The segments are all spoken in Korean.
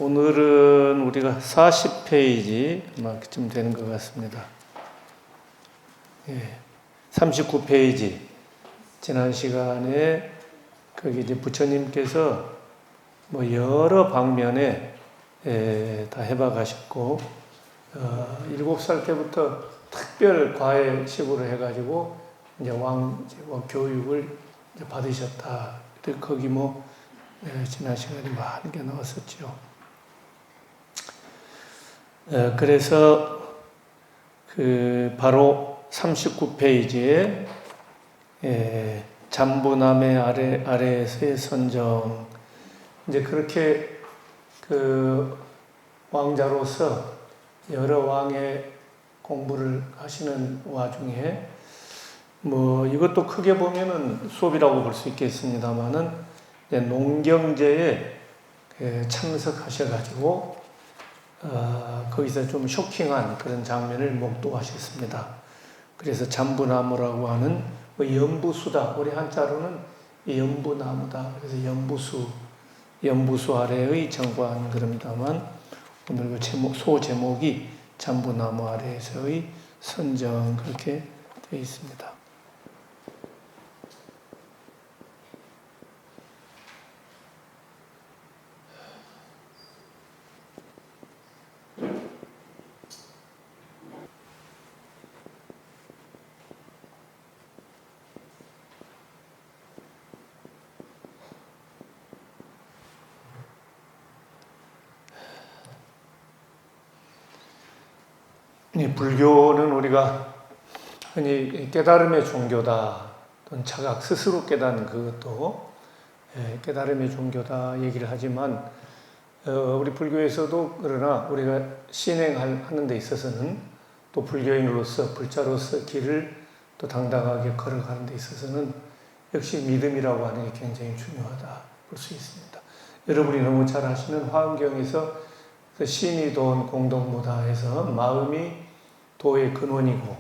오늘은 우리가 40페이지 아마쯤 되는 것 같습니다. 39페이지. 지난 시간에 거기 이제 부처님께서 뭐 여러 방면에 다 해봐 가셨고, 7살 때부터 특별 과외식으로 해가지고 이제 왕 교육을 이제 받으셨다. 거기 지난 시간에 많게 나왔었죠. 그래서 바로 39페이지에 잠부남의 아래에서의 선정, 이제 그렇게 왕자로서 여러 왕의 공부를 하시는 와중에 이것도 크게 보면은 수업이라고 볼 수 있겠습니다만은 농경제에 참석하셔가지고 거기서 좀 쇼킹한 그런 장면을 목도하셨습니다. 그래서 잠부나무라고 하는 연부수다. 우리 한자로는 연부나무다. 그래서 연부수 아래의 정관 그럽니다만, 오늘 그 소제목이 잠부나무 아래에서의 선정, 그렇게 되어 있습니다. 불교는 우리가 흔히 깨달음의 종교다, 또는 자각 스스로 깨닫는 그것도 깨달음의 종교다 얘기를 하지만, 우리 불교에서도 그러나 우리가 신행하는 데 있어서는, 또 불교인으로서 불자로서 길을 또 당당하게 걸어가는 데 있어서는 역시 믿음이라고 하는 게 굉장히 중요하다 볼 수 있습니다. 여러분이 너무 잘 아시는 화엄경에서 신이 도원 공덕무다 해서 마음이 도의 근원이고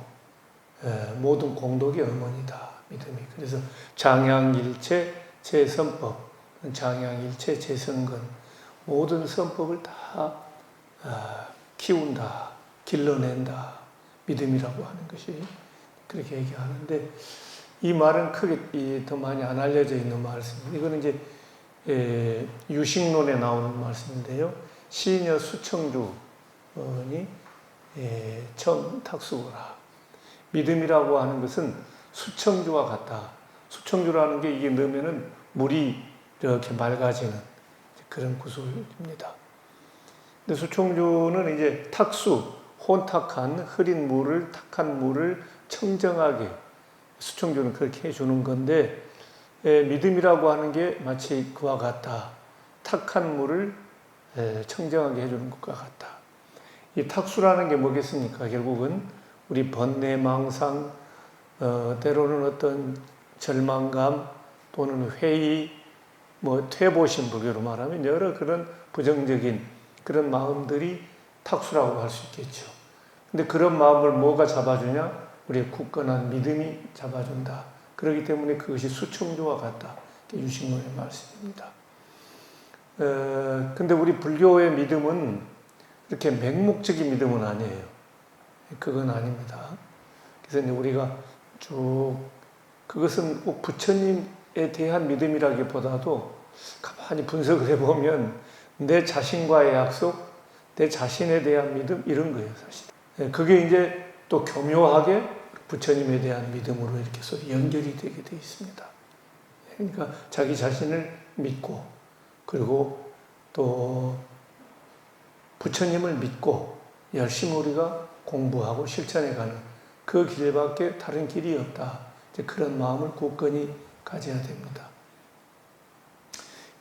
모든 공덕의 어머니다, 믿음이. 그래서 장양일체 제선법, 장양일체 제선근, 모든 선법을 다 키운다, 길러낸다, 믿음이라고 하는 것이 그렇게 얘기하는데, 이 말은 크게 더 많이 안 알려져 있는 말씀입니다. 이거는 이제 유식론에 나오는 말씀인데요. 시녀 수청주니 처음 탁수고라. 믿음이라고 하는 것은 수청주와 같다. 수청주라는 게 이게 넣으면은 물이 이렇게 맑아지는 그런 구슬입니다. 근데 수청주는 이제 탁수, 혼탁한 흐린 물을, 탁한 물을 청정하게, 수청주는 그렇게 해주는 건데, 믿음이라고 하는 게 마치 그와 같다. 탁한 물을 청정하게 해주는 것과 같다. 이 탁수라는 게 뭐겠습니까? 결국은 우리 번뇌망상, 때로는 어떤 절망감 또는 회의, 퇴보심, 불교로 말하면 여러 그런 부정적인 그런 마음들이 탁수라고 할 수 있겠죠. 근데 그런 마음을 뭐가 잡아주냐? 우리의 굳건한 믿음이 잡아준다. 그렇기 때문에 그것이 수청주와 같다. 유식론의 말씀입니다. 근데 우리 불교의 믿음은 이렇게 맹목적인 믿음은 아니에요. 그건 아닙니다. 그래서 이제 우리가 그것은 꼭 부처님에 대한 믿음이라기보다도 가만히 분석을 해보면 내 자신과의 약속, 내 자신에 대한 믿음, 이런 거예요, 사실. 그게 이제 또 교묘하게 부처님에 대한 믿음으로 이렇게 해서 연결이 되게 되어 있습니다. 그러니까 자기 자신을 믿고, 그리고 또 부처님을 믿고 열심히 우리가 공부하고 실천해가는 그 길밖에 다른 길이 없다. 이제 그런 마음을 굳건히 가져야 됩니다.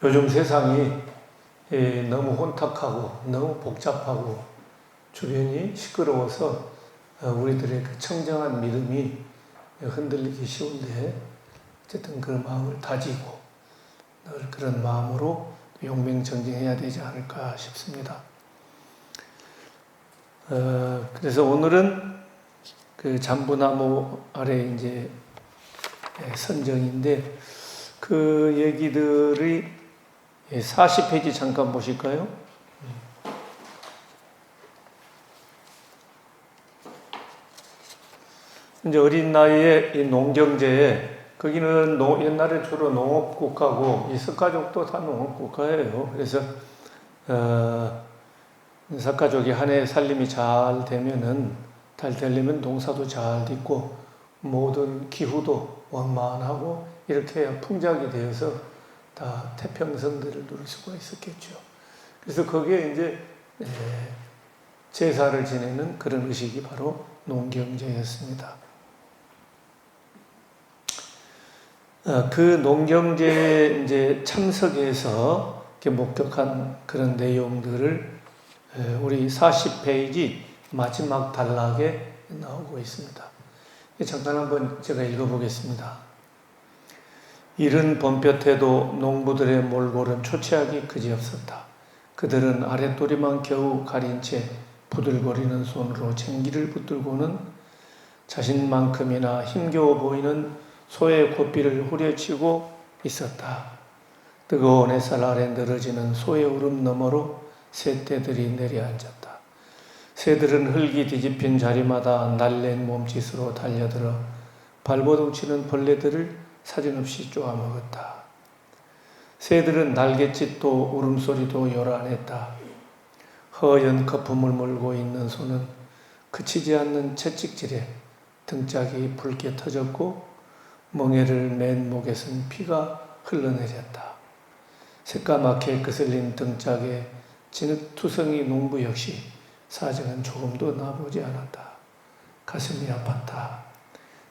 요즘 세상이 너무 혼탁하고 너무 복잡하고 주변이 시끄러워서 우리들의 그 청정한 믿음이 흔들리기 쉬운데, 어쨌든 그 마음을 다지고 늘 그런 마음으로 용맹정진해야 되지 않을까 싶습니다. 그래서 오늘은 그 잠부나무 아래 이제 선정인데, 그 얘기들이 40페이지 잠깐 보실까요? 이제 어린 나이에 이 농경제에 거기는 옛날에 주로 농업국가고 이 석가족도 다 농업국가예요. 그래서 석가족이 한 해 살림이 잘 되면은 잘 되려면 농사도 잘 짓고 모든 기후도 원만하고 이렇게 해야 풍작이 되어서 다 태평성들을 누릴 수가 있었겠죠. 그래서 거기에 이제 제사를 지내는 그런 의식이 바로 농경제였습니다. 그 농경제 이제 참석에서 목격한 그런 내용들을 우리 40페이지 마지막 단락에 나오고 있습니다. 잠깐 한번 제가 읽어보겠습니다. 이른 봄볕에도 농부들의 몰골은 초췌하기 그지없었다. 그들은 아랫도리만 겨우 가린 채 부들거리는 손으로 쟁기를 붙들고는 자신만큼이나 힘겨워 보이는 소의 고삐를 후려치고 있었다. 뜨거운 햇살 아래 늘어지는 소의 울음 너머로 새떼들이 내려앉았다. 새들은 흙이 뒤집힌 자리마다 날랜 몸짓으로 달려들어 발버둥 치는 벌레들을 사정없이 쪼아먹었다. 새들은 날갯짓도 울음소리도 요란했다. 허연 거품을 몰고 있는 소는 그치지 않는 채찍질에 등짝이 붉게 터졌고 멍에를 맨 목에선 피가 흘러내렸다. 새까맣게 거슬린 등짝에 진흙투성이 농부 역시 사정은 조금도 나보지 않았다. 가슴이 아팠다.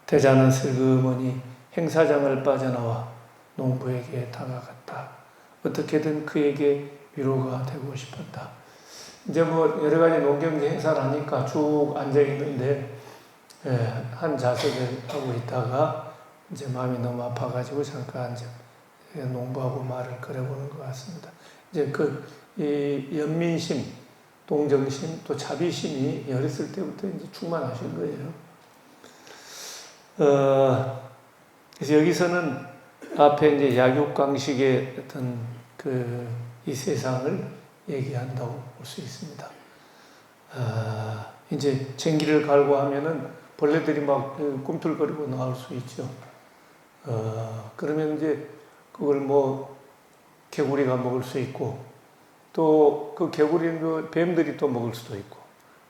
대자는 슬그머니 행사장을 빠져나와 농부에게 다가갔다. 어떻게든 그에게 위로가 되고 싶었다. 이제 여러 가지 농경지 행사를 하니까 쭉 앉아 있는데 한 자세를 하고 있다가 이제 마음이 너무 아파가지고 잠깐 이제 농부하고 말을 걸어보는 것 같습니다. 이제 이 연민심, 동정심, 또 자비심이 어렸을 때부터 이제 충만하신 거예요. 그래서 여기서는 앞에 이제 약육강식의 어떤 이 세상을 얘기한다고 볼 수 있습니다. 이제 쟁기를 갈고 하면은 벌레들이 막 꿈틀거리고 나올 수 있죠. 그러면 이제 그걸 개구리가 먹을 수 있고, 또 그 개구리는 뱀들이 또 먹을 수도 있고,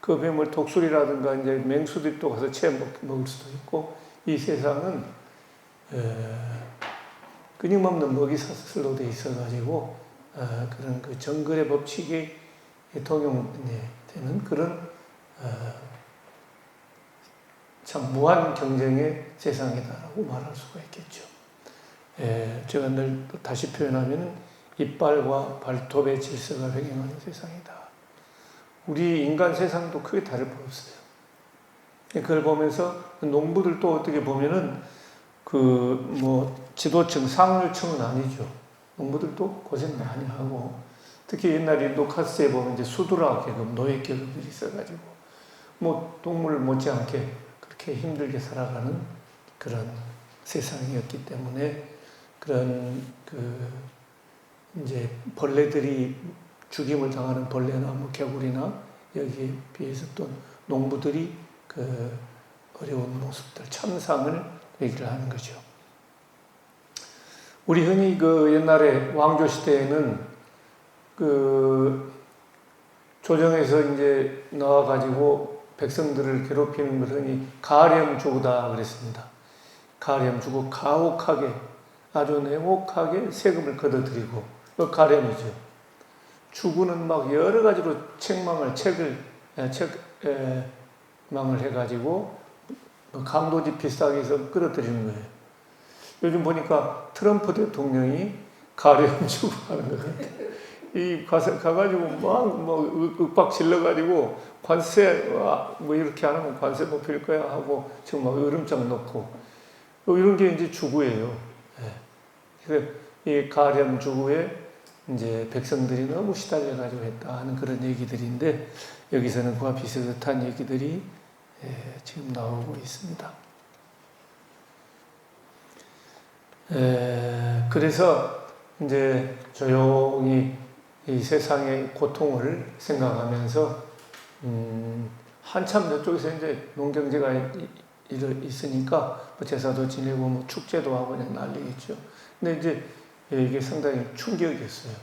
그 뱀을 독수리라든가 이제 맹수들이 또 가서 채 먹을 수도 있고, 이 세상은 끊임없는 먹이사슬로 돼 있어가지고 그런 그 정글의 법칙이 통용되는 그런 참 무한 경쟁의 세상이다라고 말할 수가 있겠죠. 제가 늘 다시 표현하면 이빨과 발톱의 질서가 횡행하는 세상이다. 우리 인간 세상도 크게 다를 바 없어요. 그걸 보면서 농부들도 어떻게 보면은 지도층, 상류층은 아니죠. 농부들도 고생 많이 하고, 특히 옛날에 노카스에 보면 이제 수두라 계급, 노예 계급들이 있어가지고, 동물 못지않게 그렇게 힘들게 살아가는 그런 세상이었기 때문에, 그런 이제 벌레들이 죽임을 당하는 벌레나 개구리나 여기에 비해서 또 농부들이 어려운 모습들, 참상을 얘기를 하는 거죠. 우리 흔히 옛날에 왕조 시대에는 조정에서 이제 나와가지고 백성들을 괴롭히는 걸 흔히 가렴주구다 그랬습니다. 가렴주구, 가혹하게, 아주 냉혹하게 세금을 걷어들이고, 가렴이죠. 주구는 막 여러 가지로 망을 해가지고 강도지 비싸게 해서 끌어들이는 거예요. 요즘 보니까 트럼프 대통령이 가렴주고 하는 것 같아요. 가가지고 막 윽박 질러가지고 관세 이렇게 안 하면 관세 높일 거야 하고 지금 막 으름장 넣고 이런 게 이제 주구예요. 그래서 이 가렴주구에 이제 백성들이 너무 시달려가지고 했다 하는 그런 얘기들인데, 여기서는 그와 비슷한 얘기들이 지금 나오고 있습니다. 그래서 이제 조용히 이 세상의 고통을 생각하면서 한참 저쪽에서 이제 농경제가 있으니까 뭐 제사도 지내고 뭐 축제도 하고 그냥 난리겠죠. 근데 이제 이게 상당히 충격이었어요.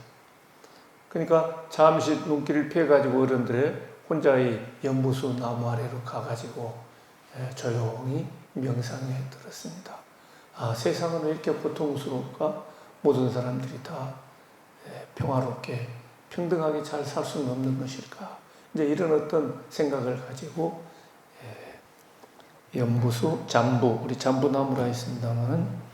그러니까 잠시 눈길을 피해가지고 어른들의 혼자의 연무수 나무 아래로 가가지고 조용히 명상에 들었습니다. 아, 세상은 왜 이렇게 고통스러울까? 모든 사람들이 다 평화롭게 평등하게 잘 살 수는 없는 것일까? 이제 이런 어떤 생각을 가지고 연무수, 잠부, 우리 잠부나무라 있습니다만은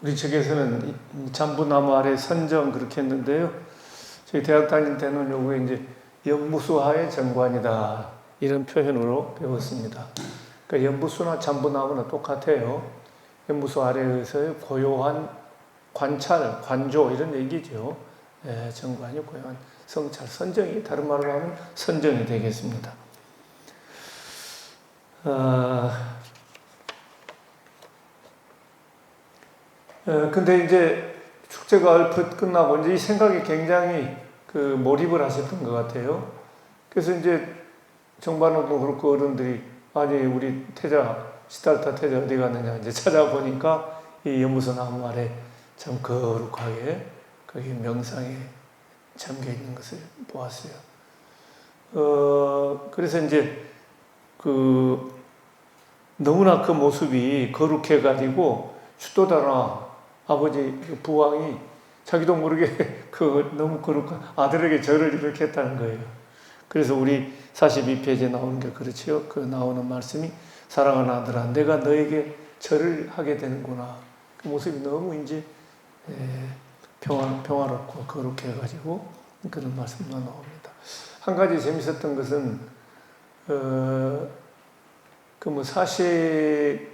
우리 측에서는 잠부나무 아래 선정 그렇게 했는데요. 저희 대학 다닐 때는 요게 이제 연무수하의 정관이다 이런 표현으로 배웠습니다. 그러니까 연무수나 잠부나무는 똑같아요. 연무수 아래에서의 고요한 관찰, 관조 이런 얘기죠. 정관이 고요한 성찰, 선정이 다른 말로 하면 선정이 되겠습니다. 근데 이제 축제가 얼핏 끝나고 이제 이 생각에 굉장히 몰입을 하셨던 것 같아요. 그래서 이제 정반호도 그렇고 어른들이 아니 우리 태자 시달타 태자 어디 갔느냐 이제 찾아보니까 이 연무수 나무 아래 참 거룩하게 거기 명상에 잠겨 있는 것을 보았어요. 그래서 이제 너무나 그 모습이 거룩해가지고 슈토다나 아버지 부왕이 자기도 모르게 너무 거룩한 아들에게 절을 이렇게 했다는 거예요. 그래서 우리 42페이지에 나오는 게 그렇지요. 나오는 말씀이 사랑하는 아들아, 내가 너에게 절을 하게 되는구나. 그 모습이 너무 이제 평화롭고 거룩해가지고 그런 말씀도 나옵니다. 한 가지 재밌었던 것은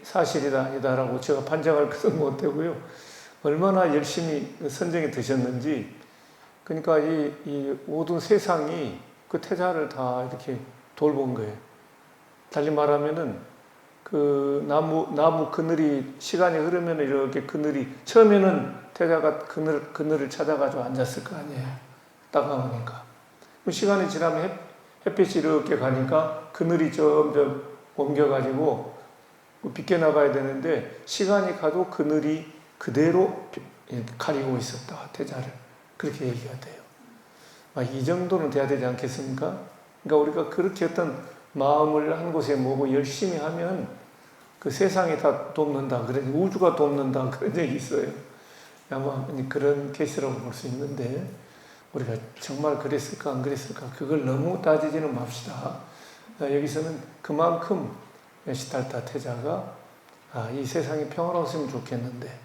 사실이다 아니다라고 제가 판정할 것은 못 되고요. 얼마나 열심히 선정에 드셨는지, 그러니까 이 모든 세상이 그 태자를 다 이렇게 돌본 거예요. 달리 말하면은 나무 그늘이 시간이 흐르면 이렇게 그늘이 처음에는 태자가 그늘을 찾아가지고 앉았을 거 아니에요. 따가우니까. 시간이 지나면 햇빛이 이렇게 가니까 그늘이 점점 옮겨가지고 비껴나가야 되는데 시간이 가도 그늘이 그대로 가리고 있었다. 태자를. 그렇게 얘기가 돼요. 이 정도는 돼야 되지 않겠습니까? 그러니까 우리가 그렇게 어떤 마음을 한 곳에 모으고 열심히 하면 그 세상이 다 돕는다. 그런 우주가 돕는다. 그런 얘기 있어요. 아마 그런 케이스라고 볼 수 있는데 우리가 정말 그랬을까 안 그랬을까 그걸 너무 따지지는 맙시다. 여기서는 그만큼 시달타 태자가 이 세상이 평화로웠으면 좋겠는데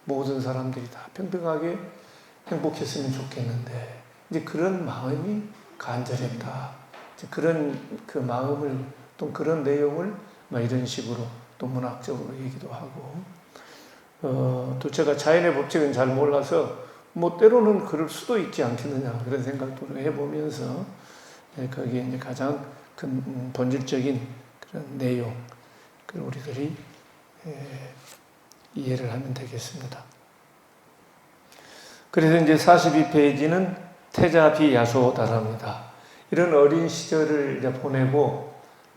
모든 사람들이 다 평등하게 행복했으면 좋겠는데 이제 그런 마음이 간절했다. 이제 그런 그 마음을 또 그런 내용을 이런 식으로 또 문학적으로 얘기도 하고 또 제가 자연의 법칙은 잘 몰라서 때로는 그럴 수도 있지 않겠느냐 그런 생각도 해보면서 거기에 이제 가장 큰 본질적인 그런 내용 그걸 우리들이 이해를 하면 되겠습니다. 그래서 이제 42페이지는 태자비 야소다랍니다. 이런 어린 시절을 이제 보내고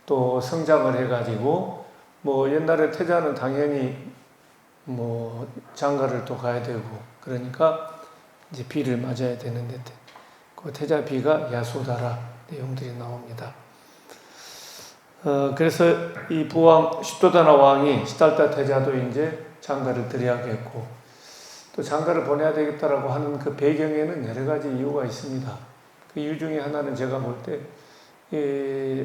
또 성장을 해가지고 옛날에 태자는 당연히 장가를 또 가야 되고 그러니까 이제 비를 맞아야 되는데 그 태자비가 야소다라 내용들이 나옵니다. 그래서 이 부왕 시토다나 왕이 시달타 태자도 이제 장가를 드려야겠고 또 장가를 보내야 되겠다라고 하는 그 배경에는 여러 가지 이유가 있습니다. 그 이유 중에 하나는 제가 볼 때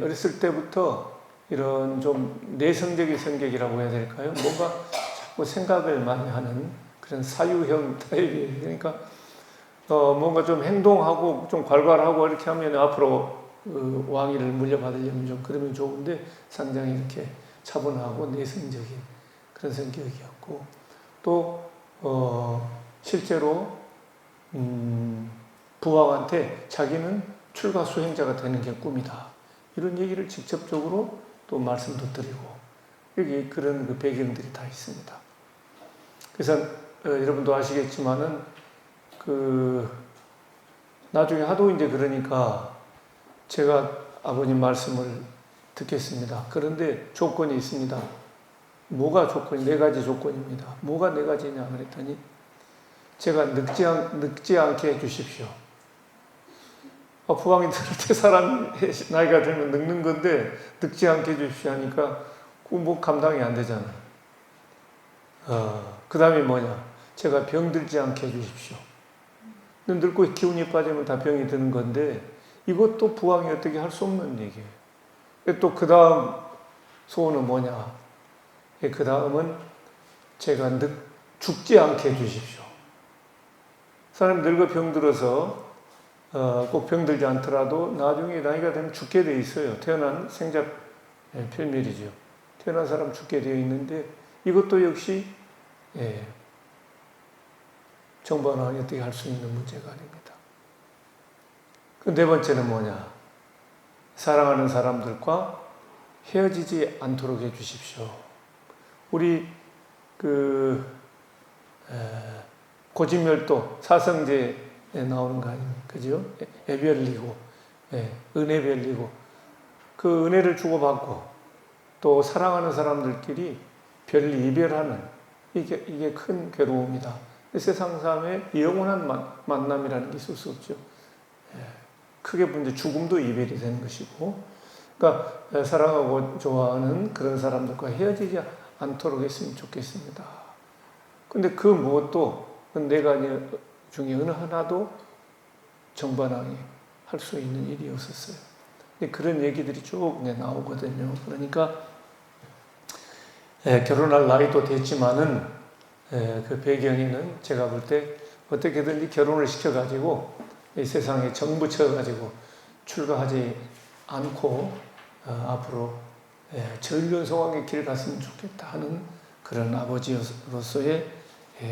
어렸을 때부터 이런 좀 내성적인 성격이라고 해야 될까요? 뭔가 자꾸 생각을 많이 하는 그런 사유형 타입이에요. 그러니까 뭔가 좀 행동하고 좀 괄괄하고 이렇게 하면 앞으로 왕위를 물려받으려면 좀 그러면 좋은데 상당히 이렇게 차분하고 내성적인 그런 성격이었고 또 실제로 부왕한테 자기는 출가 수행자가 되는 게 꿈이다. 이런 얘기를 직접적으로 또 말씀도 드리고 여기 그런 그 배경들이 다 있습니다. 그래서 여러분도 아시겠지만은 나중에 하도 이제 그러니까 제가 아버님 말씀을 듣겠습니다. 그런데 조건이 있습니다. 뭐가 조건이? 4가지 조건입니다. 뭐가 4가지냐 그랬더니 제가 늙지 않게 해주십시오. 부왕이 들을 때 사람 나이가 들면 늙는 건데 늙지 않게 해주십시오 하니까 뭐 감당이 안 되잖아요. 그 다음에 뭐냐? 제가 병들지 않게 해주십시오. 늙고 기운이 빠지면 다 병이 드는 건데 이것도 부왕이 어떻게 할 수 없는 얘기예요. 또 그 다음 소원은 뭐냐? 그 다음은 제가 죽지 않게 해주십시오. 사람이 늙어 병들어서 꼭 병들지 않더라도 나중에 나이가 되면 죽게 돼 있어요. 태어난 생자 필멸이죠. 태어난 사람 죽게 되어 있는데 이것도 역시 정반왕이 어떻게 할 수 있는 문제가 아닙니다. 그 4번째는 뭐냐? 사랑하는 사람들과 헤어지지 않도록 해주십시오. 우리 고진멸도 사성제에 나오는 거 아닙니까? 그죠? 애별리고, 은혜별리고, 그 은혜를 주고받고, 또 사랑하는 사람들끼리 별리 이별하는, 이게 큰 괴로움이다. 세상 삶에 영원한 만남이라는 게 있을 수 없죠. 크게 보면 죽음도 이별이 되는 것이고, 그러니까 사랑하고 좋아하는 그런 사람들과 헤어지지 않도록 했으면 좋겠습니다. 근데 그 무엇도 4가지 중에 어느 하나도 정반왕이 할 수 있는 일이 없었어요. 그런 얘기들이 쭉 나오거든요. 그러니까 결혼할 나이도 됐지만은 그 배경에는 제가 볼 때 어떻게든지 결혼을 시켜가지고 이 세상에 정부쳐가지고 출가하지 않고 앞으로 전륜성왕의 길 갔으면 좋겠다 하는 그런 아버지로서의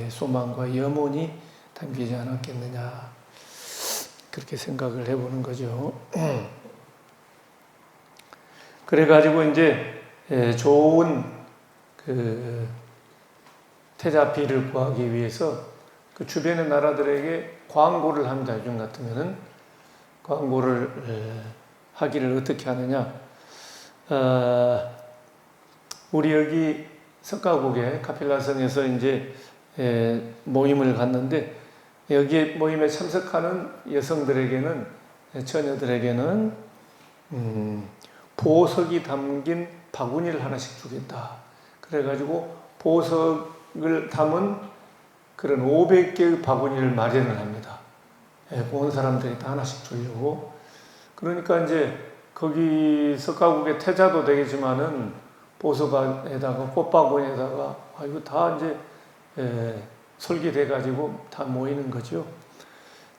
소망과 염원이 담기지 않았겠느냐 그렇게 생각을 해보는 거죠. 그래가지고 이제 좋은 그 태자비를 구하기 위해서 그 주변의 나라들에게 광고를 합니다. 요즘 같으면은 광고를 하기를 어떻게 하느냐? 우리 여기 석가국에 카필라성에서 이제 모임을 갔는데 여기 모임에 참석하는 여성들에게는 처녀들에게는 보석이 담긴 바구니를 하나씩 주겠다. 그래가지고 보석을 담은 그런 500개의 바구니를 마련을 합니다. 온 사람들이 다 하나씩 주려고. 그러니까 이제 거기 석가국의 태자도 되겠지만은 보석에다가 꽃바구니에다가 이거 다 이제 설계돼가지고 다 모이는 거죠.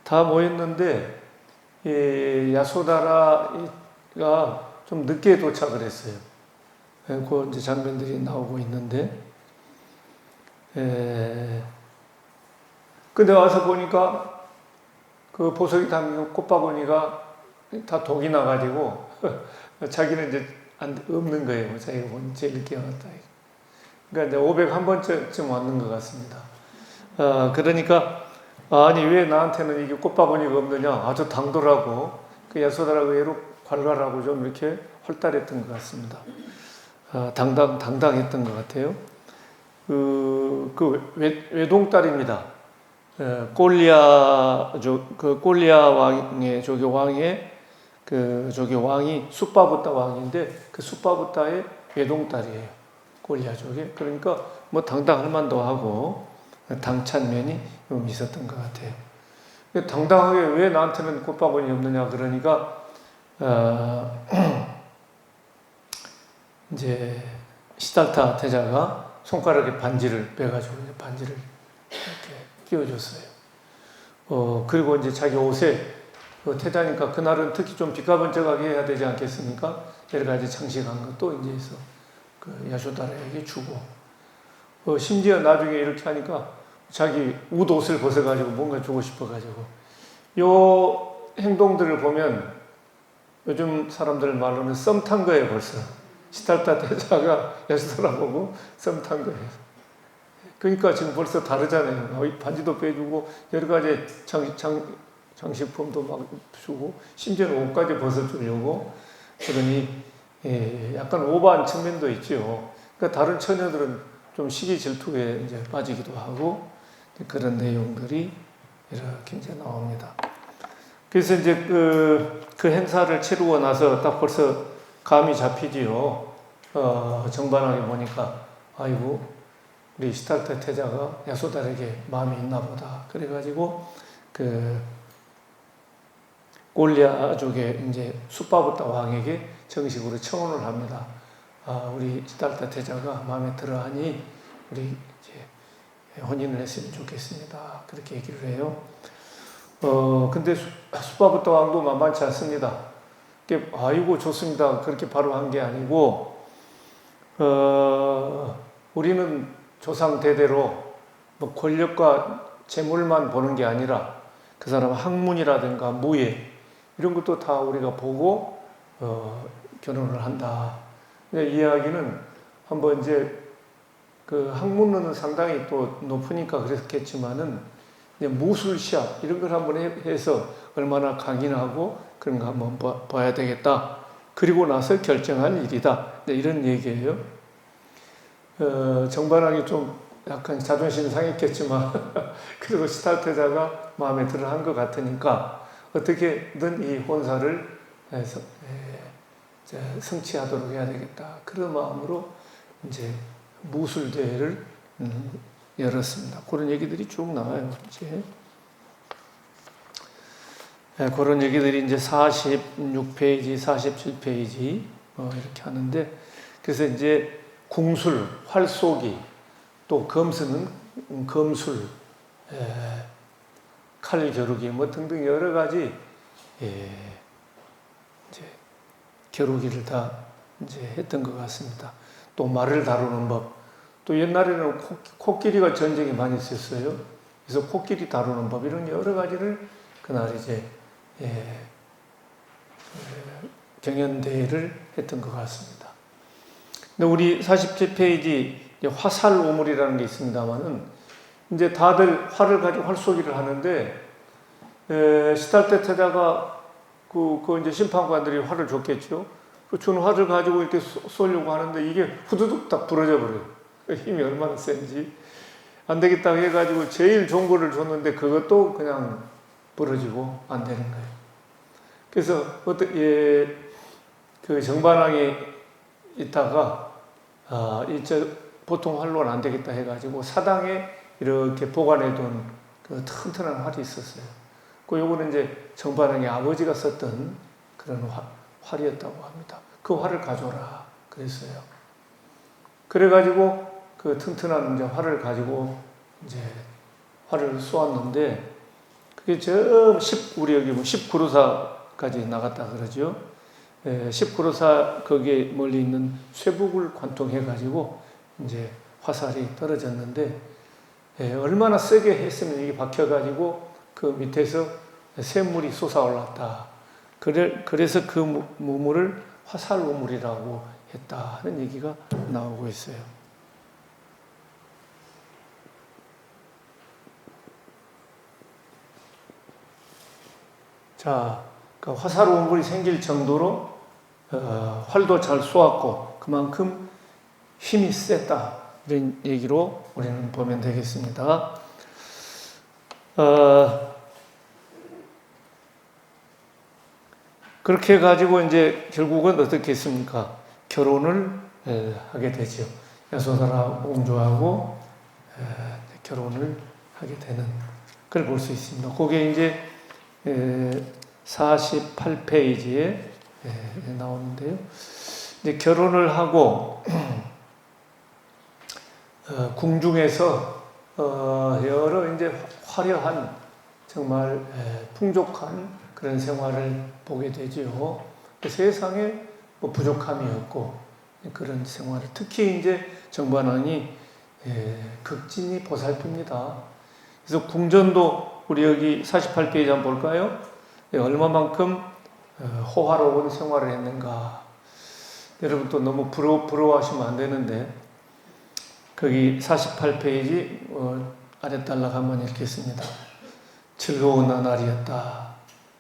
다 모였는데 야소다라가 좀 늦게 도착을 했어요. 그 이제 장면들이 나오고 있는데, 근데 와서 보니까 그 보석이 담긴 꽃바구니가 다 독이 나가지고 자기는 이제 없는 거예요. 자기가 제일 늦게 왔다. 그러니까 이제 501번쯤 왔는 것 같습니다. 그러니까 아니 왜 나한테는 이게 꽃바구니가 없느냐? 아주 당돌하고 그 야소다라가 의외로 활발하고 좀 이렇게 활달했던 것 같습니다. 당당했던 것 같아요. 그 외동딸입니다. 꼴리아 왕의 조교 왕이 숫바부타 왕인데 그 숫바부타의 외동딸이에요. 꼴리아족에. 그러니까 뭐 당당할 만도 하고 당찬 면이 좀 있었던 것 같아요. 당당하게 왜 나한테는 꽃바구니 없느냐 그러니까 이제 시달타 태자가 손가락에 반지를 빼가지고 반지를 이렇게 끼워줬어요. 그리고 이제 자기 옷에 태자니까 그날은 특히 좀 비가번쩍하게 해야 되지 않겠습니까? 여러 가지 장식한 것도 이제 해서 그 야소다라에게 주고, 심지어 나중에 이렇게 하니까 자기 옷을 벗어가지고 뭔가 주고 싶어가지고, 요 행동들을 보면 요즘 사람들 말로는 썸 탄 거예요, 벌써. 시달타 대사가 여수더라 보고 썸 탄 거예요. 그러니까 지금 벌써 다르잖아요. 반지도 빼주고 여러 가지 장식품도 막 주고 심지어는 옷까지 벗어주려고 그러니 약간 오버한 측면도 있죠. 그러니까 다른 처녀들은 좀 시기 질투에 이제 빠지기도 하고 그런 내용들이 이렇게 이제 나옵니다. 그래서 이제 그 행사를 치르고 나서 딱 벌써 감이 잡히지요. 정반하게 보니까 아이고 우리 시달타 태자가 야소달에게 마음이 있나 보다. 그래가지고 그 골리아족의 이제 숫바부타 왕에게 정식으로 청혼을 합니다. 우리 시달타 태자가 마음에 들어하니 우리 이제 혼인을 했으면 좋겠습니다. 그렇게 얘기를 해요. 근데 숫바부타 왕도 만만치 않습니다. 아이고 좋습니다. 그렇게 바로 한 게 아니고 우리는 조상 대대로 뭐 권력과 재물만 보는 게 아니라 그 사람 학문이라든가 무예 이런 것도 다 우리가 보고 결혼을 한다. 이야기는 한번 이제 그 학문은 상당히 또 높으니까 그랬겠지만은 이제 무술 시합 이런 걸 한번 해서 얼마나 강인하고 그런 거 한번 봐야 되겠다. 그리고 나서 결정한 일이다. 이런 얘기예요. 정반왕이 좀 약간 자존심 상했겠지만 그리고 시달태자가 마음에 들어 한 것 같으니까 어떻게든 이 혼사를 해서 성취하도록 해야 되겠다. 그런 마음으로 이제 무술대회를 열었습니다. 그런 얘기들이 쭉 나와요. 이제 그런 얘기들이 이제 46페이지, 47페이지 이렇게 하는데 그래서 이제 궁술, 활쏘기, 또 검수는 검술, 칼 겨루기 뭐 등등 여러 가지 이제 겨루기를 다 이제 했던 것 같습니다. 또 말을 다루는 법, 또 옛날에는 코끼리가 전쟁이 많이 있었어요. 그래서 코끼리 다루는 법 이런 여러 가지를 그날 이제 경연대회를 했던 것 같습니다. 근데 우리 47페이지 화살 오물이라는 게 있습니다만은 이제 다들 활을 가지고 활쏘기를 하는데 시달테 태자가 그 이제 심판관들이 활을 줬겠죠. 그 준 활을 가지고 이렇게 쏘려고 하는데 이게 후두둑 딱 부러져 버려요. 힘이 얼마나 센지 안 되겠다 해가지고 제일 좋은 거를 줬는데 그것도 그냥 부러지고 안 되는 거예요. 그래서 그 정반왕이 있다가 보통 활로는 안 되겠다 해가지고 사당에 이렇게 보관해둔 그 튼튼한 활이 있었어요. 요거는 이제 정반왕의 아버지가 썼던 그런 활이었다고 합니다. 그 활을 가져라 그랬어요. 그래가지고 그 튼튼한 이제 활을 가지고 이제 활을 쏘았는데 그게 우리 여기 뭐 10구루사까지 나갔다 그러죠. 10구루사 거기에 멀리 있는 쇠북을 관통해가지고 이제 화살이 떨어졌는데 얼마나 세게 했으면 이게 박혀가지고 그 밑에서 샘물이 솟아올랐다. 그래서 그 우물을 화살 우물이라고 했다 하는 얘기가 나오고 있어요. 자, 그 화살 우물이 생길 정도로 활도 잘 쏘았고 그만큼 힘이 셌다 이런 얘기로 우리는 보면 되겠습니다. 그렇게 가지고 이제 결국은 어떻게 했습니까? 결혼을 하게 되죠. 야소다라 공주하고 결혼을 하게 되는 걸 볼 수 있습니다. 그게 이제 48페이지에 나오는데요. 이제 결혼을 하고 궁중에서 여러 이제 화려한 정말 풍족한 그런 생활을 보게 되지요. 세상에 뭐 부족함이 없고 그런 생활을 특히 이제 정반왕이 극진히 보살핍니다. 그래서 궁전도 우리 여기 48페이지 한번 볼까요? 얼마만큼 호화로운 생활을 했는가. 여러분 또 너무 부러워하시면 안 되는데, 거기 48페이지 아랫단락 한번 읽겠습니다. 즐거운 나날이었다.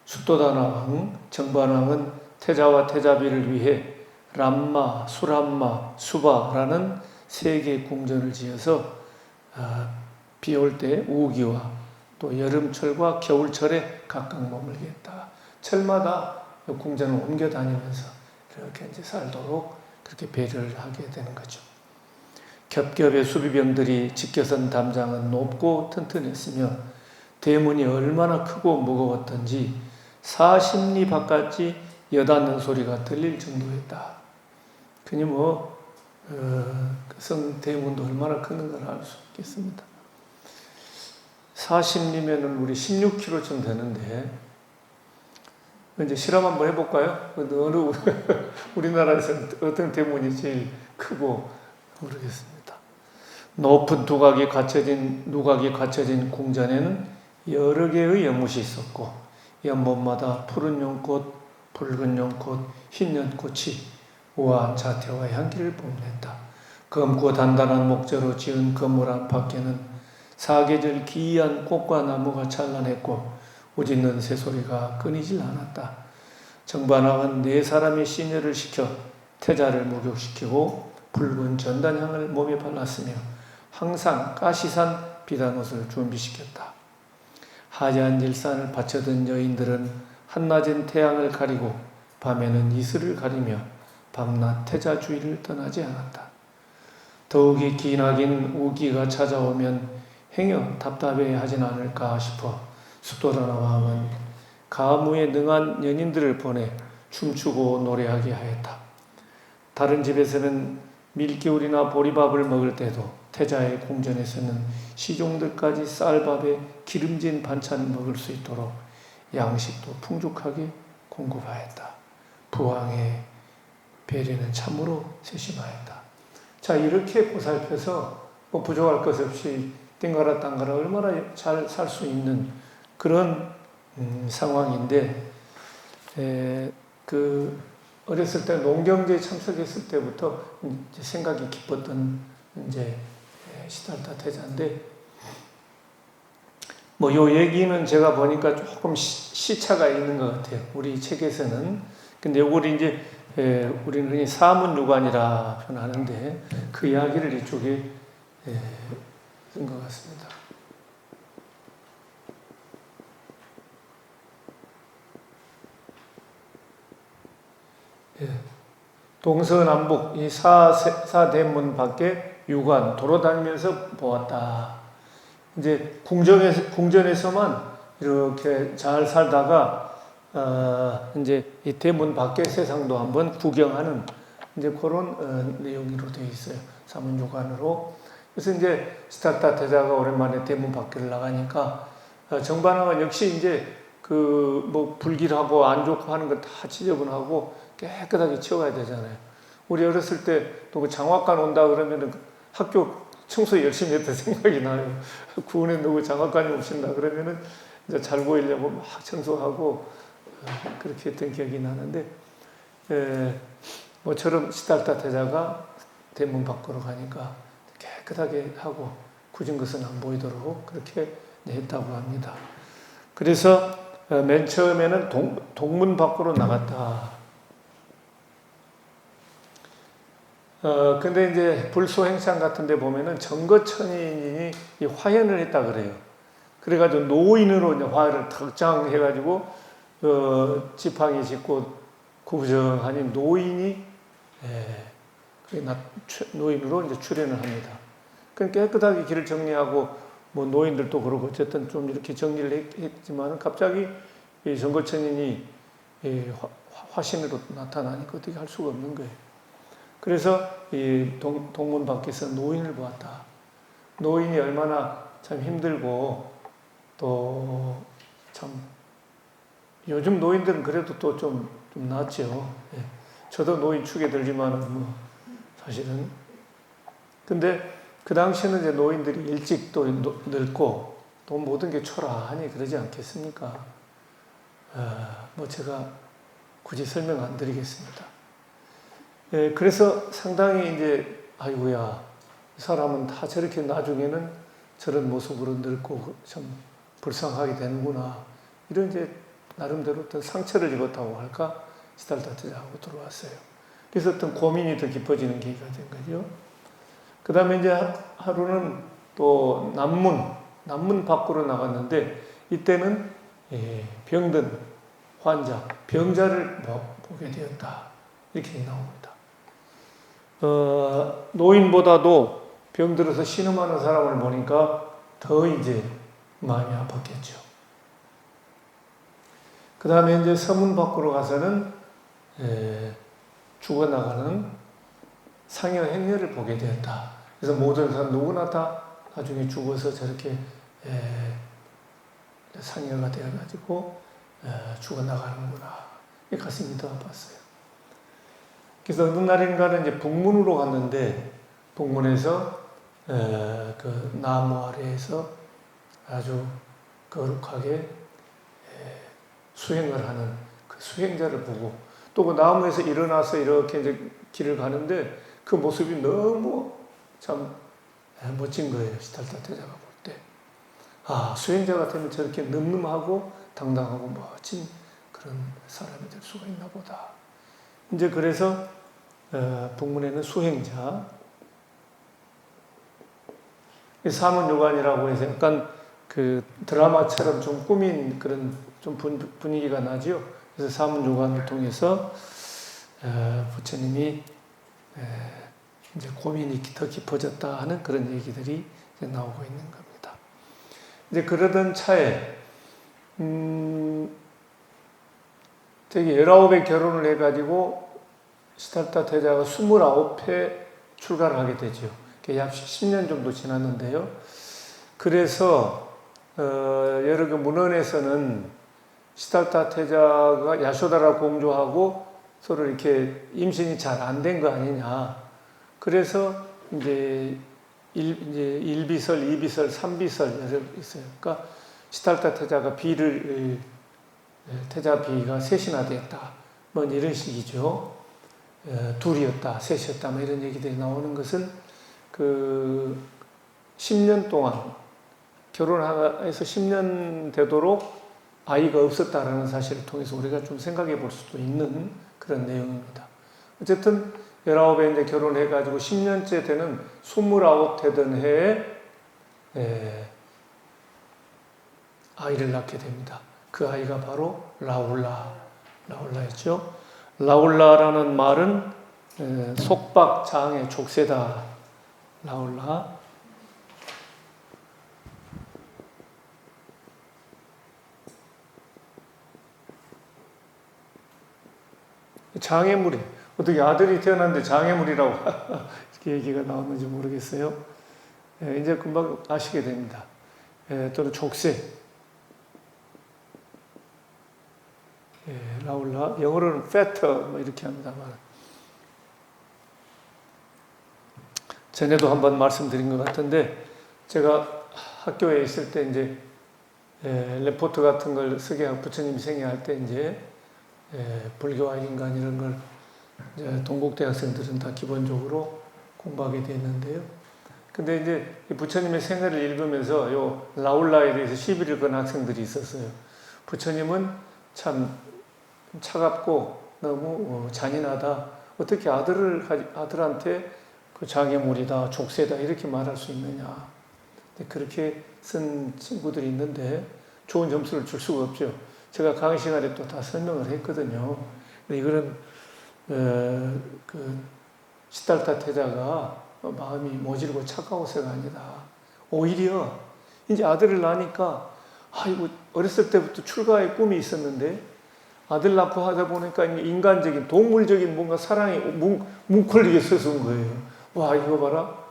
숫도다나왕 정반왕은 태자와 태자비를 위해 람마, 수람마, 수바라는 세 개의 궁전을 지어서 비 올 때 우기와 또 여름철과 겨울철에 각각 머물게 했다. 철마다 궁전을 옮겨 다니면서 이렇게 이제 살도록 그렇게 배려를 하게 되는 거죠. 겹겹의 수비병들이 지켜선 담장은 높고 튼튼했으며 대문이 얼마나 크고 무거웠던지 40리 바깥이 여닫는 소리가 들릴 정도였다. 그니 성 대문도 얼마나 큰 걸 알 수 있겠습니다. 40리면은 우리 16km쯤 되는데, 이제 실험 한번 해볼까요? 어느 우리나라에서 어떤 대문이 제일 크고 모르겠습니다. 높은 누각이 갖춰진 궁전에는 여러 개의 연못이 있었고 연못마다 푸른 연꽃, 붉은 연꽃, 흰 연꽃이 우아한 자태와 향기를 뽐냈다. 검고 단단한 목재로 지은 건물 안팎에는 사계절 기이한 꽃과 나무가 찬란했고 우짖는 새소리가 끊이질 않았다. 정반왕은 4사람의 시녀를 시켜 태자를 목욕시키고 붉은 전단향을 몸에 발랐으며 항상 가시산 비단옷을 준비시켰다. 하얀 일산을 받쳐든 여인들은 한낮엔 태양을 가리고 밤에는 이슬을 가리며 밤낮 태자 주위를 떠나지 않았다. 더욱이 기나긴 우기가 찾아오면 행여 답답해하진 않을까 싶어 숫도다나 왕은 가무에 능한 연인들을 보내 춤추고 노래하게 하였다. 다른 집에서는 밀기울이나 보리밥을 먹을 때도 태자의 궁전에서는 시종들까지 쌀밥에 기름진 반찬을 먹을 수 있도록 양식도 풍족하게 공급하였다. 부왕의 배려는 참으로 세심하였다. 자, 이렇게 보살펴서 부족할 것 없이 땡가라 땅가라 얼마나 잘 살 수 있는 그런 상황인데, 어렸을 때 농경제에 참석했을 때부터 이제 생각이 깊었던 이제 시달타 태자인데, 요 얘기는 제가 보니까 조금 시차가 있는 것 같아요. 우리 책에서는. 근데 요걸 이제 우리는 흔히 사문유관이라 표현하는데 그 이야기를 이쪽에 쓴 것 같습니다. 동서남북 이 사대문 밖에 유관 돌아다니면서 보았다. 이제 궁전에서만 이렇게 잘 살다가 이제 이 대문 밖의 세상도 한번 구경하는 이제 그런 내용으로 되어 있어요. 사문유관으로. 그래서 이제 시달타 태자가 오랜만에 대문 밖을 나가니까 정반왕은 역시 이제 불길하고 안 좋고 하는 거 다 지저분하고 깨끗하게 치워가야 되잖아요. 우리 어렸을 때 또 그 장학관 온다 그러면은 학교 청소 열심히 했던 생각이 나요. 구원에 누구 장학관이 오신다 그러면은 이제 잘 보이려고 막 청소하고 그렇게 했던 기억이 나는데, 모처럼 시달타 태자가 대문 밖으로 가니까 깨끗하게 하고 굳은 것은 안 보이도록 그렇게 했다고 합니다. 그래서 맨 처음에는 동문 밖으로 나갔다. 근데 이제 불소행상 같은 데 보면은 정거천인이 화연을 했다 그래요. 그래가지고 노인으로 이제 화를 탁장 해가지고, 지팡이 짚고 구부정하니 노인이, 노인으로 이제 출연을 합니다. 그럼 깨끗하게 길을 정리하고, 노인들도 그러고, 어쨌든 좀 이렇게 정리를 했지만, 갑자기 이 정거천인이 화신으로 나타나니까 어떻게 할 수가 없는 거예요. 그래서 이 동문 밖에서 노인을 보았다. 노인이 얼마나 참 힘들고 또 참 요즘 노인들은 그래도 또 좀 낫죠. 저도 노인 축에 들지만은 사실은. 근데 그 당시에는 이제 노인들이 일찍 또 늙고 또 모든 게 초라하니 그러지 않겠습니까? 제가 굳이 설명 안 드리겠습니다. 그래서 상당히 이제 아이고야, 이 사람은 다 저렇게 나중에는 저런 모습으로 늙고 참 불쌍하게 되는구나. 이런 이제 나름대로 어떤 상처를 입었다고 할까? 시달타 태자하고 들어왔어요. 그래서 어떤 고민이 더 깊어지는 계기가 된 거죠. 그 다음에 이제 하루는 또 남문 밖으로 나갔는데 이때는 병든 환자, 병자를 보게 되었다. 이렇게 나옵니다. 노인보다도 병들어서 신음하는 사람을 보니까 더 이제 마음이 아팠겠죠. 그 다음에 이제 서문 밖으로 가서는 죽어나가는 상여 행렬을 보게 되었다. 그래서 모든 사람 누구나 다 나중에 죽어서 저렇게 상여가 되어가지고 죽어나가는구나. 가슴이 더 아팠어요. 그래서 어느 날인가는 이제 북문으로 갔는데 북문에서 그 나무 아래에서 아주 거룩하게 수행을 하는 그 수행자를 보고 또 그 나무에서 일어나서 이렇게 이제 길을 가는데 그 모습이 너무 참 멋진 거예요. 시달타 태자가 볼 때. 아, 수행자 같으면 저렇게 늠름하고 당당하고 멋진 그런 사람이 될 수가 있나 보다. 이제 그래서 북문에는 수행자, 사문요관이라고 해서 약간 그 드라마처럼 좀 꾸민 그런 좀 분위기가 나죠. 그래서 사문요관을 통해서 부처님이 이제 고민이 더 깊어졌다 하는 그런 얘기들이 이제 나오고 있는 겁니다. 이제 그러던 차에 되게 19에 결혼을 해가지고 시달타 태자가 29회 출가를 하게 되죠. 약 10년 정도 지났는데요. 그래서 여러 그 문헌에서는 시달타 태자가 야쇼다라 공주하고 서로 이렇게 임신이 잘 안 된 거 아니냐. 그래서 이제 1비설, 2비설, 3비설 여러 있어요. 그러니까 시달타 태자가 태자 비가 셋이나 되었다. 뭐 이런 식이죠. 둘이었다, 셋이었다, 뭐 이런 얘기들이 나오는 것은 그 10년 동안 결혼해서 10년 되도록 아이가 없었다라는 사실을 통해서 우리가 좀 생각해 볼 수도 있는 그런 내용입니다. 어쨌든 19에 이제 결혼해가지고 10년째 되는 29 되던 해에 아이를 낳게 됩니다. 그 아이가 바로 라울라였죠. 라울라라는 말은 속박, 장애, 족쇄다. 라울라. 장애물이 어떻게 아들이 태어났는데 장애물이라고 이렇게 얘기가 나왔는지 모르겠어요. 이제 금방 아시게 됩니다. 또는 족쇄. 라울라. 영어로는 fetter 뭐 이렇게 합니다만. 전에도 한번 말씀드린 것 같은데 제가 학교에 있을 때 이제 레포트 같은 걸 쓰게 하고 부처님 생애할 때 이제 불교와 인간 이런 걸 이제 동국대 학생들은 다 기본적으로 공부하게 됐는데요. 근데 이제 부처님의 생애를 읽으면서 요 라울라에 대해서 시비를 건 학생들이 있었어요. 부처님은 참 차갑고 너무 잔인하다. 어떻게 아들한테 그 장애물이다, 족쇄다 이렇게 말할 수 있느냐. 그렇게 쓴 친구들이 있는데 좋은 점수를 줄 수가 없죠. 제가 강의 시간에 또 다 설명을 했거든요. 이거는 그 시달타 태자가 마음이 모질고 차가워서가 아니다. 오히려 이제 아들을 낳으니까 아이고 어렸을 때부터 출가의 꿈이 있었는데 아들 낳고 하다 보니까 인간적인 동물적인 뭔가 사랑이 뭉클리게 솟은 거예요. 와 이거 봐라.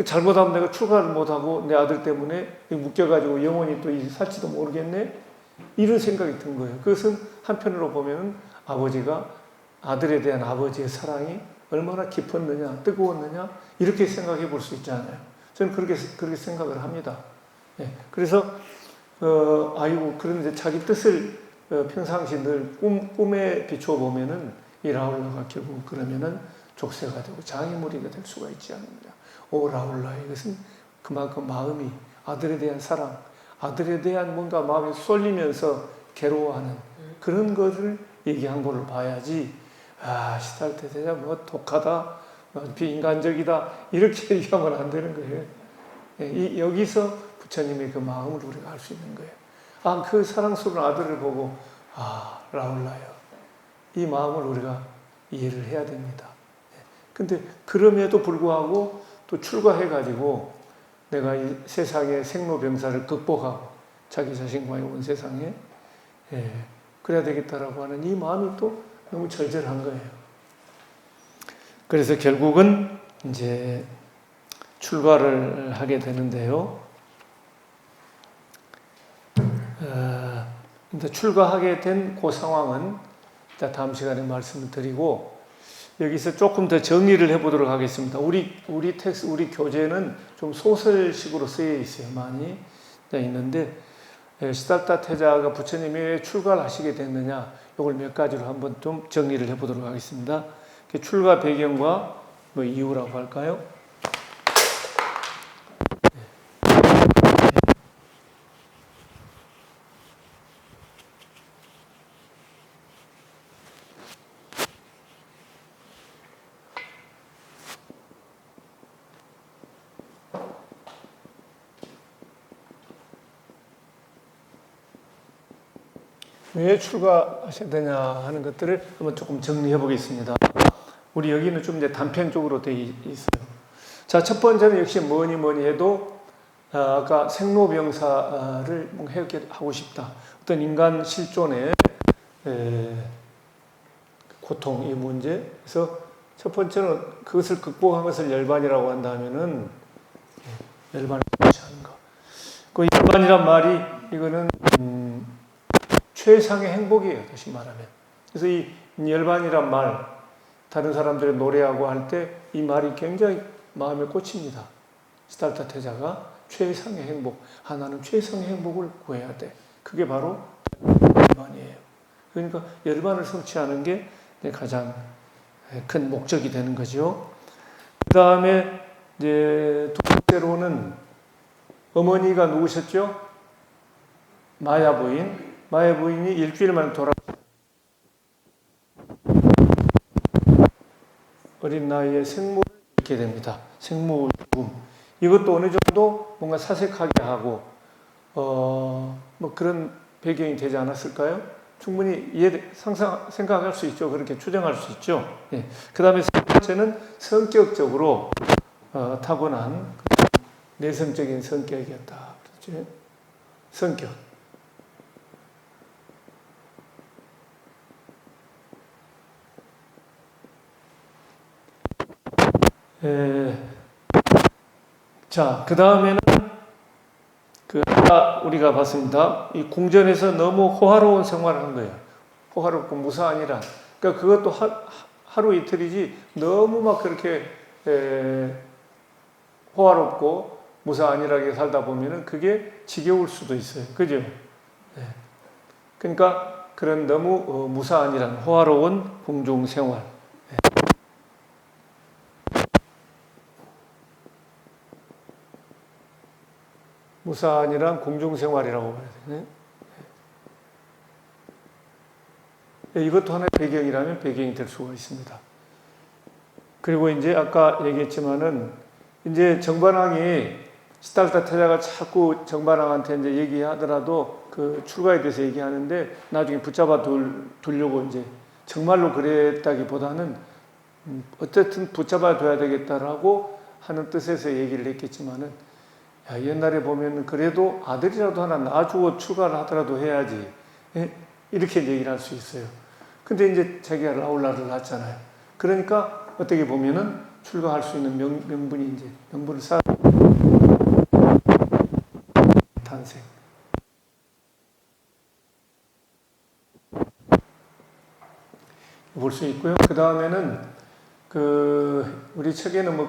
잘못하면 내가 출가를 못하고 내 아들 때문에 묶여가지고 영원히 또 살지도 모르겠네. 이런 생각이 든 거예요. 그것은 한편으로 보면 아버지가 아들에 대한 아버지의 사랑이 얼마나 깊었느냐, 뜨거웠느냐 이렇게 생각해 볼 수 있잖아요. 저는 그렇게 생각을 합니다. 그래서 아이고 그런데 자기 뜻을 평상시 늘 꿈에 비춰 보면은 이 라울라가 결국 그러면은 족쇄가 되고 장애물이가 될 수가 있지 않느냐. 오 라울라, 이것은 그만큼 마음이 아들에 대한 사랑, 아들에 대한 뭔가 마음이 쏠리면서 괴로워하는 그런 것을 얘기한 걸로 봐야지, 시달때 대자 뭐 독하다, 비인간적이다, 이렇게 얘기하면 안 되는 거예요. 여기서 부처님의 그 마음을 우리가 알 수 있는 거예요. 그 사랑스러운 아들을 보고, 라울라요. 이 마음을 우리가 이해를 해야 됩니다. 근데 그럼에도 불구하고 또 출가해가지고 내가 이 세상의 생로병사를 극복하고 자기 자신과의 온 세상에 그래야 되겠다라고 하는 이 마음이 또 너무 절절한 거예요. 그래서 결국은 이제 출가를 하게 되는데요. 근데 출가하게 된 그 상황은 다음 시간에 말씀을 드리고, 여기서 조금 더 정리를 해보도록 하겠습니다. 우리 교재는 좀 소설식으로 쓰여 있어요. 많이 있는데, 시달타 태자가 부처님이 왜 출가를 하시게 됐느냐, 이걸 몇 가지로 한번 좀 정리를 해보도록 하겠습니다. 출가 배경과 뭐 이유라고 할까요? 왜 출가하셔야 되냐 하는 것들을 한번 조금 정리해 보겠습니다. 우리 여기는 좀 이제 단편적으로 되어 있어요. 자, 첫 번째는 역시 뭐니 해도 아까 생로병사를 해결하고 싶다. 어떤 인간 실존의 고통, 이 문제. 그래서 첫 번째는 그것을 극복한 것을 열반이라고 한다면은 열반을 하는 거. 그 열반이란 말이 이거는 최상의 행복이에요. 다시 말하면. 그래서 이 열반이란 말, 다른 사람들이 노래하고 할 때 이 말이 굉장히 마음에 꽂힙니다. 시달타 태자가 최상의 행복, 나는 최상의 행복을 구해야 돼. 그게 바로 열반이에요. 그러니까 열반을 성취하는 게 가장 큰 목적이 되는 거죠. 그 다음에 이제 두 번째로는 어머니가 누구셨죠? 마야 부인. 마야 부인이 일주일 만에 어린 나이에 생모를 잃게 됩니다. 생모 죽음. 이것도 어느 정도 뭔가 사색하게 하고, 뭐 그런 배경이 되지 않았을까요? 충분히 생각할 수 있죠. 그렇게 추정할 수 있죠. 예. 그 다음에 세 번째는 성격적으로 타고난 내성적인 성격이었다. 그렇죠? 성격. 자, 그 다음에는 우리가 봤습니다. 이 궁전에서 너무 호화로운 생활을 한 거예요. 호화롭고 무사한이란. 그러니까 그것도 하루 이틀이지 너무 막 그렇게 호화롭고 무사한이라게 살다 보면은 그게 지겨울 수도 있어요. 그죠? 그러니까 그런 너무 무사한이란 호화로운 궁중 생활. 무사한이란 궁중생활이라고 봐야 되네. 이것도 하나의 배경이라면 배경이 될 수가 있습니다. 그리고 이제 아까 얘기했지만은 이제 정반왕이 시달타 태자가 자꾸 정반왕한테 이제 얘기하더라도 그 출가에 대해서 얘기하는데 나중에 붙잡아 두려고 이제 정말로 그랬다기보다는 어쨌든 붙잡아 둬야 되겠다라고 하는 뜻에서 얘기를 했겠지만은 옛날에 보면 그래도 아들이라도 하나 낳아주고 출가를 하더라도 해야지. 이렇게 얘기를 할 수 있어요. 근데 이제 자기가 라울라를 낳았잖아요. 그러니까 어떻게 보면은 출가할 수 있는 명분이 이제 명분을 쌓아 탄생. 볼 수 있고요. 그 다음에는 우리 책에는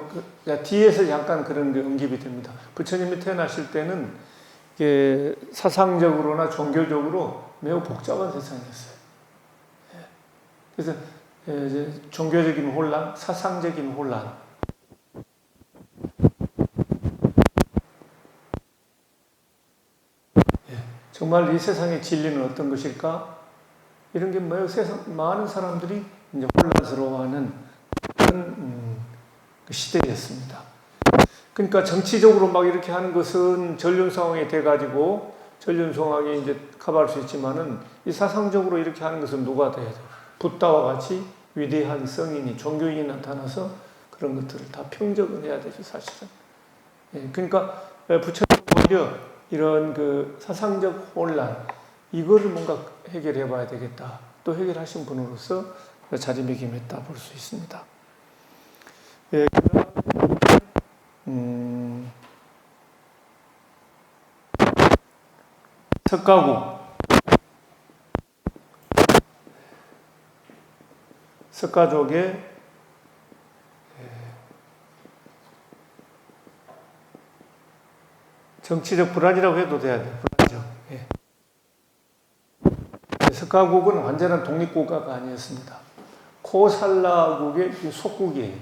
뒤에서 약간 그런 게 언급이 됩니다. 부처님이 태어나실 때는 이게 사상적으로나 종교적으로 매우 복잡한 세상이었어요. 그래서 이제 종교적인 혼란, 사상적인 혼란. 정말 이 세상의 진리는 어떤 것일까? 이런 게 뭐예요? 많은 사람들이 이제 혼란스러워하는 그런 그 시대였습니다. 그러니까 정치적으로 막 이렇게 하는 것은 전륜 상황이 돼가지고 전륜 상황이 이제 커버할 수 있지만은 이 사상적으로 이렇게 하는 것은 누가 돼야 돼요? 붓다와 같이 위대한 성인이 종교인이 나타나서 그런 것들을 다 평정을 해야 되죠, 사실은. 그러니까 부처님 오히려 이런 그 사상적 혼란 이거를 뭔가 해결해 봐야 되겠다. 또 해결하신 분으로서 자리매김했다 볼 수 있습니다. 석가족의 정치적 불안이라고 해도 돼야 돼요. 불안이죠. 석가국은 완전한 독립국가가 아니었습니다. 코살라국의 속국이에요.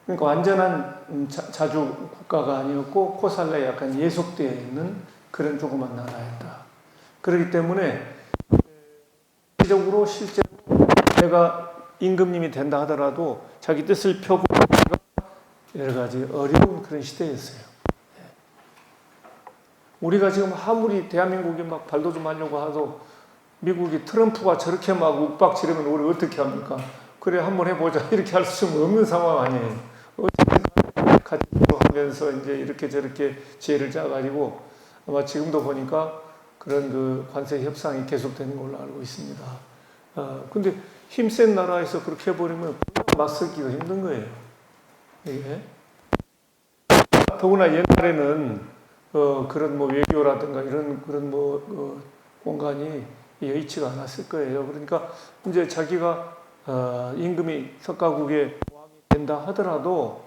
그러니까 완전한 자주 국가가 아니었고 코살라에 약간 예속되어 있는 그런 조그만 나라였다. 그렇기 때문에 실제로 내가 임금님이 된다 하더라도 자기 뜻을 펴고 여러 가지 어려운 그런 시대였어요. 우리가 지금 아무리 대한민국이 막 발돋움 하려고 하도 미국이 트럼프가 저렇게 막 욱박지르면 우리 어떻게 합니까? 그래 한번 해보자 이렇게 할 수 없는 상황 아니에요. 어쨌든 같이 하면서 이제 이렇게 저렇게 지혜를 짜가지고 아마 지금도 보니까 그런 그 관세 협상이 계속되는 걸로 알고 있습니다. 근데 힘센 나라에서 그렇게 해버리면 맞서기가 힘든 거예요. 이게. 더구나 옛날에는 그런 뭐 외교라든가 이런 그런 공간이 여의치가 않았을 거예요. 그러니까 이제 자기가 임금이 석가국의 왕이 된다 하더라도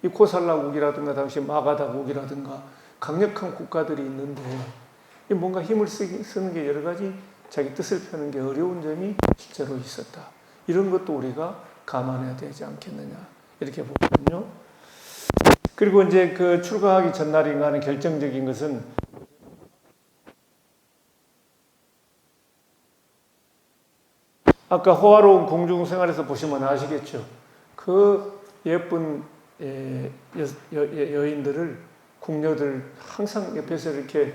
이 코살라국이라든가 당시 마가다국이라든가 강력한 국가들이 있는데 뭔가 힘을 쓰는 게 여러 가지 자기 뜻을 펴는 게 어려운 점이 실제로 있었다. 이런 것도 우리가 감안해야 되지 않겠느냐 이렇게 보거든요. 그리고 이제 그 출가하기 전날인가 하는 결정적인 것은 아까 호화로운 공중 생활에서 보시면 아시겠죠. 그 예쁜 여인들을 궁녀들 항상 옆에서 이렇게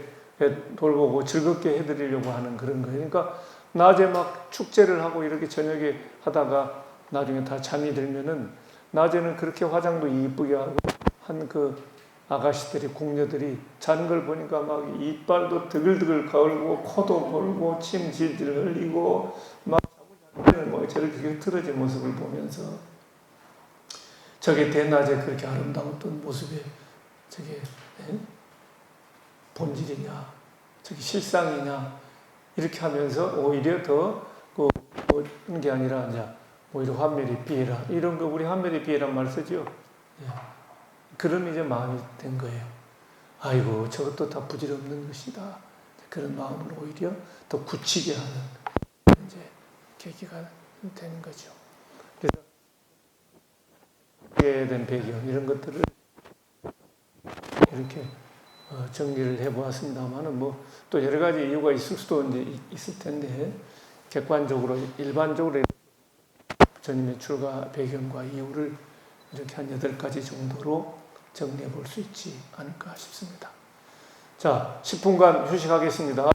돌보고 즐겁게 해드리려고 하는 그런 거예요. 그러니까 낮에 막 축제를 하고 이렇게 저녁에 하다가 나중에 다 잠이 들면은 낮에는 그렇게 화장도 이쁘게 하고 한 그 아가씨들이 궁녀들이 자는 걸 보니까 막 이빨도 드글드글 걸고 코도 골고 침 질질 흘리고 막 뭐 저렇게 흐트러진 모습을 보면서 저게 대낮에 그렇게 아름다웠던 모습에 저게 본질이냐 저게 실상이냐 이렇게 하면서 오히려 더 그런 게 아니라 이제 오히려 환멸이 비해라 이런 거 우리 환멸이 비해란 말 쓰죠. 그런 이제 마음이 된 거예요. 아이고 저것도 다 부질없는 것이다. 그런 마음을 오히려 더 굳히게 하는 이제 계기가 되는 거죠. 그래서 하게 된 배경 이런 것들을 이렇게 정리를 해보았습니다만은 뭐 또 여러 가지 이유가 있을 수도 이제 있을 텐데 객관적으로 일반적으로 부처님의 출가 배경과 이유를 이렇게 한 8가지 정도로 정리해 볼 수 있지 않을까 싶습니다. 자, 10분간 휴식하겠습니다.